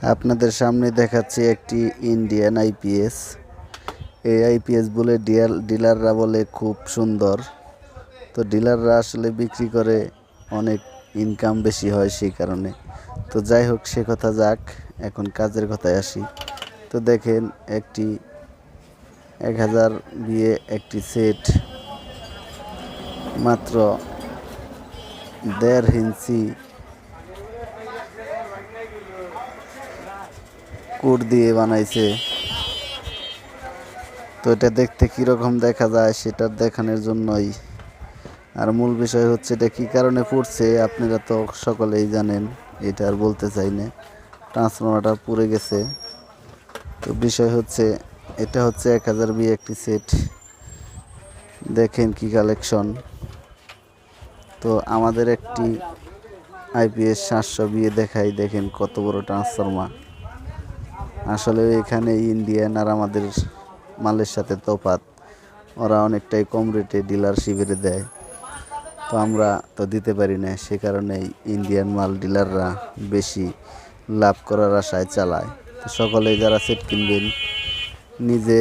আপনাদের সামনে দেখাচ্ছি একটি ইন্ডিয়ান আইপিএস। এই আইপিএস বলে ডিলাররা বলে খুব সুন্দর। তো ডিলাররা আসলে বিক্রি করে অনেক ইনকাম বেশি হয় সেই কারণে। তো যাই হোক, সে কথা যাক, এখন কাজের কথায় আসি। তো দেখেন, একটি 1000 বিয়ে একটি সেট মাত্র 1.5 ইঞ্চি কোট দিয়ে বানাইছে। তো এটা দেখতে কীরকম দেখা যায় সেটা দেখানোর জন্যই। আর মূল বিষয় হচ্ছে এটা কী কারণে পড়ছে আপনারা তো সকলেই জানেন, এটা আর বলতে চাই না। ট্রান্সফরমারটা পুড়ে গেছে। তো বিষয় হচ্ছে, এটা হচ্ছে 1000 বিয়ে একটি সেট। দেখেন কি কালেকশন। তো আমাদের একটি আইপিএস 700 বিয়ে দেখাই, দেখেন কত বড় ট্রান্সফরমার। আসলে এখানে ইন্ডিয়ান আর আমাদের মালের সাথে তফাৎ, ওরা অনেকটাই কম রেটে ডিলারশিপে দেয়। তো আমরা তো দিতে পারি না, সে কারণেই ইন্ডিয়ান মাল ডিলাররা বেশি লাভ করার আশায় চালায়। তো সকলেই যারা সেট কিনবেন, নিজে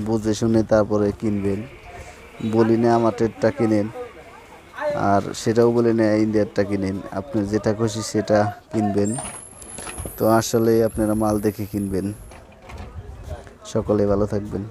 বুঝে শুনে তারপরে কিনবেন। বলি না আমাদেরটা কিনেন, আর সেটাও বলি না ইন্ডিয়ারটা কিনেন। আপনি যেটা খুশি সেটা কিনবেন। তো আসলে আপনারা মাল দেখে কিনবেন। সকলে ভালো থাকবেন।